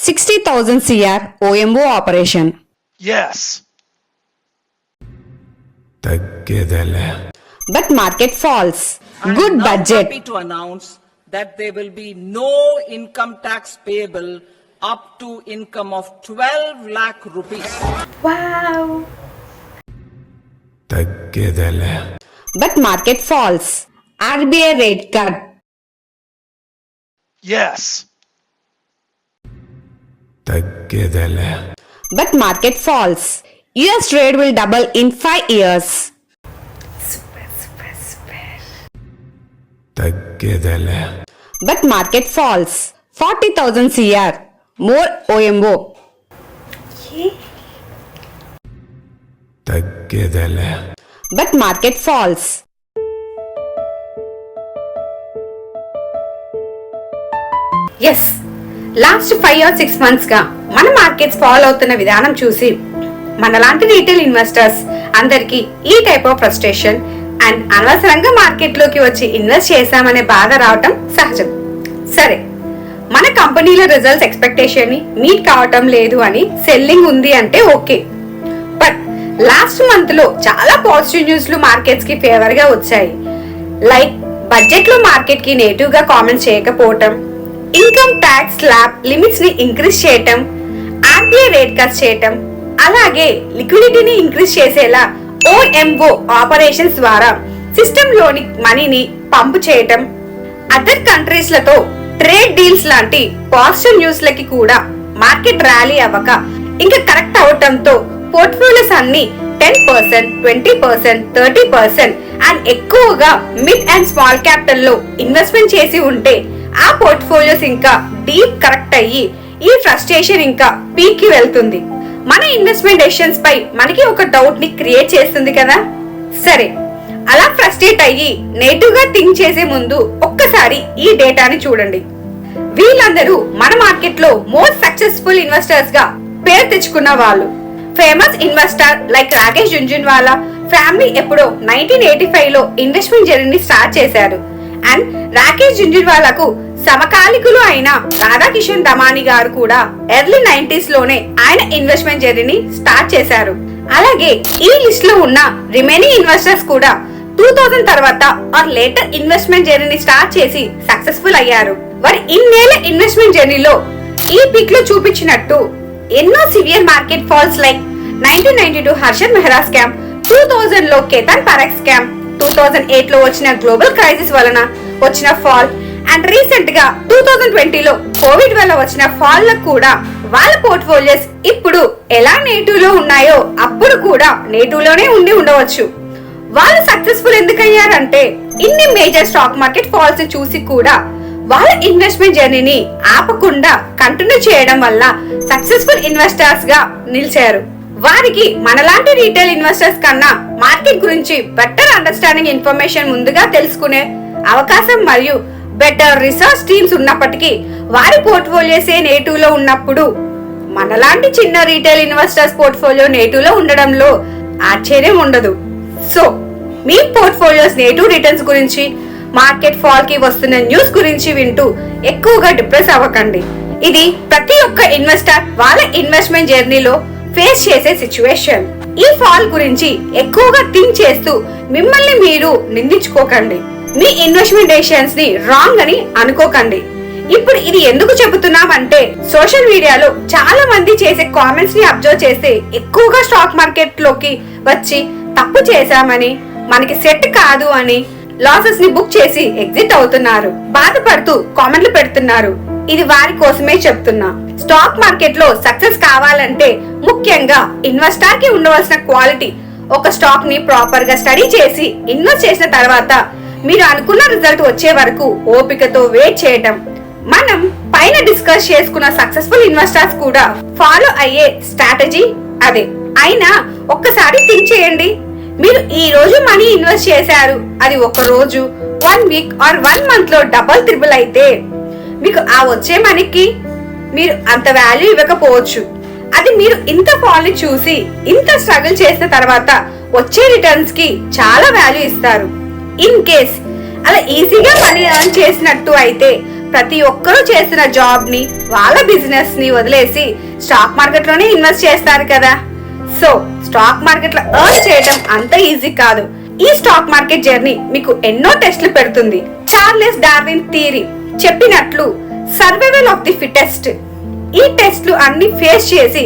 60,000 CR OMO operation. Yes. But market falls. I Good am now budget. happy to announce that there will be no income tax payable up to income of 12 lakh rupees. Wow. But market falls. RBI rate cut. Yes. But market falls. US trade will double in 5 years. Super. But market falls. 40,000 CR. More OMO. Yeah. But market falls. Yes last 5 or 6 months గా మన markets follow అవుతున్న విధానం చూసి మనలాంటి retail investors అందరికి ఈ type of frustration and అనవసరంగా market లోకి వచ్చి ఇన్వెస్ట్ చేశామనే బాధ రావటం సహజం. సరే, మన కంపెనీల రిజల్ట్స్ ఎక్స్పెక్టేషన్ ని మీట్ కావటం లేదు అని సెల్లింగ్ ఉంది అంటే ఓకే. బట్ లాస్ట్ మంత్ లో చాలా పాజిటివ్ న్యూస్లు మార్కెట్స్ కి ఫేవర్ గా వచ్చాయి. లైక్ బడ్జెట్ లో మార్కెట్ కి నెగిటివ్ గా కామెంట్ చేయకపోవటం, ఇన్కమ్ ట్యాక్స్ స్లాబ్ లిమిట్స్ ని ఇంక్రీజ్ చేయటం, ఆర్బీఐ రేట్ కట్ చేయటం, అలాగే లిక్విడిటీని ఇంక్రీజ్ చేసేలా ఓఎంఓ ఆపరేషన్స్ ద్వారా సిస్టమ్ లోని మనీని పంపు చేయటం, అదర్ కంట్రీస్ లతో ట్రేడ్ డీల్స్ లాంటి పాజిటివ్ న్యూస్ లకి కూడా మార్కెట్ ర్యాలీ అవ్వక ఇంకా కరెక్ట్ అవటంతో పోర్ట్ఫోలియోస్ అన్ని 10%, 20%, 30% అండ్ ఎక్కువగా మిడ్ అండ్ స్మాల్ క్యాపిటల్ లో ఇన్వెస్ట్మెంట్ చేసి ఉంటే ఆ పోర్ట్ఫోలియోస్ ఇంకా డీప్ కరెక్ట్ అయ్యి ఈ ఫ్రస్ట్రేషన్ ఇంకా పీక్ కి వెళ్తుంది. మన ఇన్వెస్ట్మెంట్ డెసిషన్స్ పై మనకి ఒక డౌట్ ని క్రియేట్ చేస్తుంది కదా. సరే, అలా ఫ్రస్ట్రేట్ అయ్యి నెగిటివ్ గా థింక్ చేసే ముందు ఒక్కసారి ఈ డేటాని చూడండి. వీళ్ళందరూ మన మార్కెట్ లో మోస్ట్ సక్సెస్ఫుల్ ఇన్వెస్టర్స్ గా పేరు తెచ్చుకున్న వాళ్ళు. Famous investor like Rakesh Jhunjhunwala family ఎప్పుడో 1985 లో ఇన్వెస్ట్మెంట్ జర్నీ స్టార్ట్ చేశారు. అండ్ రాకేష్ జుంజున్వాలాకు సమకాలికులు అయిన రాధాకిషన్ దమాని గారు కూడా ఎర్లీ 90s లోనే ఆయన ఇన్వెస్ట్మెంట్ జర్నీని స్టార్ట్ చేశారు. అలాగే ఈ లిస్ట్ లో ఉన్న రిమైనింగ్ ఇన్వెస్టర్స్ కూడా 2000 తర్వాత ఆర్ లేటర్ ఇన్వెస్ట్మెంట్ జర్నీని స్టార్ట్ చేసి సక్సెస్ఫుల్ అయ్యారు. వారి ఇన్నేళ్ల ఇన్వెస్ట్మెంట్ జర్నీలో ఈ పిక్ లో చూపించినట్టు ఎన్నో severe market falls like 1992 Harshad Mehta scam, 2000 లో కేతన్ పరాగ్ స్కామ్, 2008 లో వచ్చిన గ్లోబల్ క్రైసిస్ వలన వచ్చిన ఫాల్ అండ్ రీసెంట్ గా 2020 లో కోవిడ్ వల్ల వచ్చిన ఫాల్ లకు కూడా వాళ్ళ పోర్ట్ఫోలియోస్ ఇప్పుడు ఎలా నెగిటివ్ లో ఉన్నాయో అప్పుడు కూడా నెగిటివ్ లోనే ఉండి ఉండవచ్చు. వాళ్ళు సక్సెస్ఫుల్ ఎందుకు అయ్యారంటే ఇన్ని మేజర్ స్టాక్ మార్కెట్ ఫాల్స్ చూసి కూడా వాళ్ళ ఇన్వెస్ట్మెంట్ జర్నీని ఆపకుండా కంటిన్యూ చేయడం వల్ల సక్సెస్ఫుల్ ఇన్వెస్టర్స్ గా నిలిచారు. వారికి మనలాంటి రీటైల్ ఇన్వెస్టర్స్ కన్నా మార్కెట్ గురించి బెటర్ అండర్స్టాండింగ్ ఇన్ఫర్మేషన్ ముందుగా తెలుసుకునే అవకాశం మరియు బెటర్ రీసెర్చ్ టీమ్స్ ఉన్నప్పటికీ వారి పోర్ట్ఫోలియోసే నెగిటివ్ లో ఉన్నప్పుడు మనలాంటి చిన్న రీటైల్ ఇన్వెస్టర్స్ పోర్ట్ఫోలియో నెగిటివ్ లో ఉండడంలో ఆశ్చర్యం ఉండదు. సో మీ పోర్ట్ఫోలియోస్ నెగిటివ్ రిటర్న్స్ గురించి, మార్కెట్ ఫాల్ కి వస్తున్న న్యూస్ గురించి వింటూ ఎక్కువగా డిప్రెస్ అవ్వకండి. ఇది ప్రతి ఒక్క ఇన్వెస్టర్ వాళ్ళ ఇన్వెస్ట్మెంట్ జర్నీలో ఫేస్ చేసే సిచ్యువేషన్. ఈ ఫాల్ గురించి ఎక్కువగా థింక్ చేస్తూ మిమ్మల్ని మీరు నిందించుకోకండి. మీ ఇన్వెస్ట్మెంట్ డెసిషన్స్ ని రాంగ్ అని అనుకోకండి. ఇప్పుడు ఇది ఎందుకు చెబుతున్నామంటే సోషల్ మీడియాలో చాలా మంది చేసే కామెంట్స్ ని అబ్జర్వ్ చేస్తే ఎక్కువగా స్టాక్ మార్కెట్ లోకి వచ్చి తప్పు చేశామని, మనకి సెట్ కాదు అని లాసెస్ ని బుక్ చేసి ఎగ్జిట్ అవుతున్నారు, బాధపడుతూ కామెంట్లు పెడుతున్నారు. ఇది వారి కోసమే చెప్తున్నా. స్టాక్ మార్కెట్ లో సక్సెస్ కావాలంటే ముఖ్యంగా ఇన్వెస్టర్ కి ఉండవలసిన క్వాలిటీ ఒక స్టాక్ ని ప్రాపర్ గా స్టడీ చేసి ఇన్వెస్ట్ చేసిన తర్వాత మీరు అనుకున్న రిజల్ట్ వచ్చే వరకు ఓపికతో వెయిట్ చేయటం. మనం పైన డిస్కస్ చేసుకున్న సక్సెస్ఫుల్ ఇన్వెస్టర్స్ కూడా ఫాలో అయ్యే స్ట్రాటజీ అదే. అయినా ఒక్కసారి థింక్ చేయండి, మీరు ఈ రోజు మనీ ఇన్వెస్ట్ చేశారు, అది ఒక రోజు, 1 వీక్ ఆర్ 1 మంత్ లో డబల్ త్రిబుల్ అయితే మీకు ఆ వచ్చే మనీకి మీరు అంత వాల్యూ ఇవ్వకపోవచ్చు. అది మీరు ఇంత ఫాల్ ని చూసి ఇంత స్ట్రగుల్ చేసిన తర్వాత వచ్చే రిటర్న్స్ కి చాలా వాల్యూ ఇస్తారు. ఇన్ కేస్ అలా ఈజీగా మనీ ఎర్న్ చేసినట్టు అయితే ప్రతి ఒక్కరూ చేసిన జాబ్ ని వాళ్ళ బిజినెస్ ని వదిలేసి స్టాక్ మార్కెట్ లోనే ఇన్వెస్ట్ చేస్తారు కదా. సో స్టాక్ మార్కెట్ లో ఎర్న్ చేయడం అంత ఈజీ కాదు. ఈ స్టాక్ మార్కెట్ జర్నీ మీకు ఎన్నో టెస్ట్లు పెడుతుంది. చార్లెస్ డార్విన్ థియరీ చెప్పినట్లు సర్వైవల్ ఆఫ్ ది ఫిటెస్ట్. ఈ టెస్ట్లు అన్ని ఫేస్ చేసి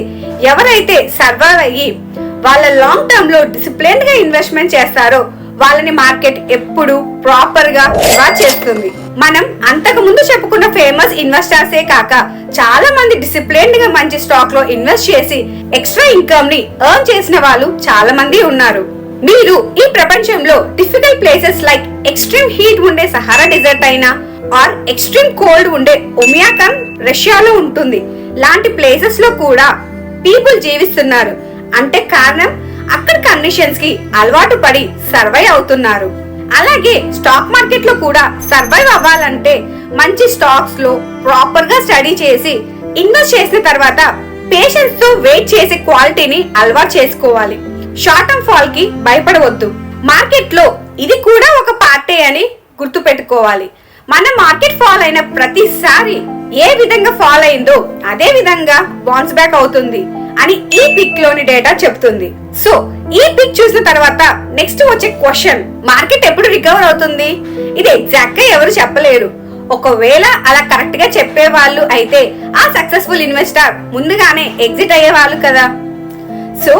ఎవరైతే సర్వైవ్ అయ్యి వాళ్ళ లాంగ్ టర్మ్ లో డిసిప్లిన్ గా ఇన్వెస్ట్మెంట్ చేస్తారో వాళ్ళని మార్కెట్ ఎప్పుడు ప్రాపర్ గా రివార్డ్ చేస్తుంది. మనం అంతకు ముందు చెప్పుకున్న ఫేమస్ ఇన్వెస్టర్సే కాక చాలా మంది డిసిప్లిన్డ్ గా మంచి స్టాక్ లో ఇన్వెస్ట్ చేసి ఎక్స్ట్రా ఇన్కమ్ ని ఎర్న్ చేసిన వాళ్ళు చాలా మంది ఉన్నారు. మీరు ఈ ప్రపంచంలో difficult places like extreme heat ఉండే సహారా డెజర్ట్ అయినా ఆర్ ఎక్స్ట్రీమ్ కోల్డ్ ఉండే ఒమియాకన్ రష్యాలో ఉంటుంది లాంటి ప్లేసెస్ లో కూడా పీపుల్ జీవిస్తున్నారు. అంటే కారణం అక్కడ కండిషన్స్ కి అలవాటు పడి సర్వైవ్ అవుతున్నారు. అలాగే స్టాక్ మార్కెట్ లో కూడా సర్వైవ్ అవ్వాలంటే మంచి స్టాక్స్ లో ప్రాపర్ గా స్టడీ చేసి ఇన్వెస్ట్ చేసిన తర్వాత పేషెన్స్ తో వెయిట్ చేసే క్వాలిటీని అలవాటు చేసుకోవాలి. షార్ట్ టర్మ్ ఫాల్ కి భయపడవద్దు. మార్కెట్ లో ఇది కూడా ఒక పార్టే అని గుర్తు పెట్టుకోవాలి. మన మార్కెట్ ఫాల్ అయిన ప్రతిసారి ఏ విధంగా ఫాల్ అయిందో అదే విధంగా బౌన్స్ బ్యాక్ అవుతుంది అని ఈ పిక్ లోని డేటా చెప్తుంది. సో ఈ పిక్ చూసిన తర్వాత నెక్స్ట్ వచ్చే క్వశ్చన్, మార్కెట్ ఎప్పుడు రికవర్ అవుతుంది? ఇది ఎగ్జాక్ట్ గా ఎవరు చెప్పలేరు. ఒకవేళ అలా కరెక్ట్ గా చెప్పే వాళ్ళు అయితే ఆ సక్సెస్ఫుల్ ఇన్వెస్టర్ ముందుగానే ఎగ్జిట్ అయ్యే వాళ్ళు కదా. సో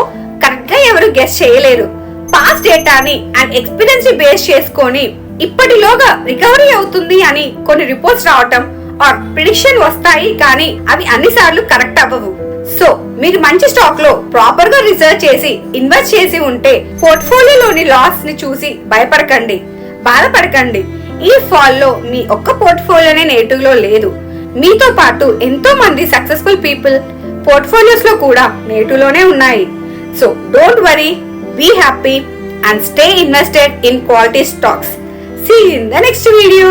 కరెక్ట్ గా ఎవరు గెస్ చేయలేరు. పాస్ట్ డేటాని అండ్ ఎక్స్పీరియన్స్ ని బేస్ చేసుకొని ఇప్పటిలోగా రికవరీ అవుతుంది అని కొన్ని రిపోర్ట్స్ రావటం ఆర్ ప్రిడిక్షన్ వస్తాయి, కానీ అవి అన్నిసార్లు కరెక్ట్ అవ్వవు. సో మీరు మంచి స్టాక్ లో ప్రాపర్ గా రీసెర్చ్ చేసి ఇన్వెస్ట్ చేసి ఉంటే పోర్ట్ఫోలియోలోని లాస్ ని చూసి భయపడకండి, బాధపడకండి. ఈ ఫాల్ లో మీ ఒక్క పోర్ట్ఫోలియోనే నెగటివ్ లో లేదు. మీతో పాటు ఎంతో మంది సక్సెస్ఫుల్ పీపుల్ పోర్ట్ఫోలియోస్ లో కూడా నెగటివ్ లోనే ఉన్నాయి. So don't worry, be happy and stay invested in quality stocks. See you in the next video.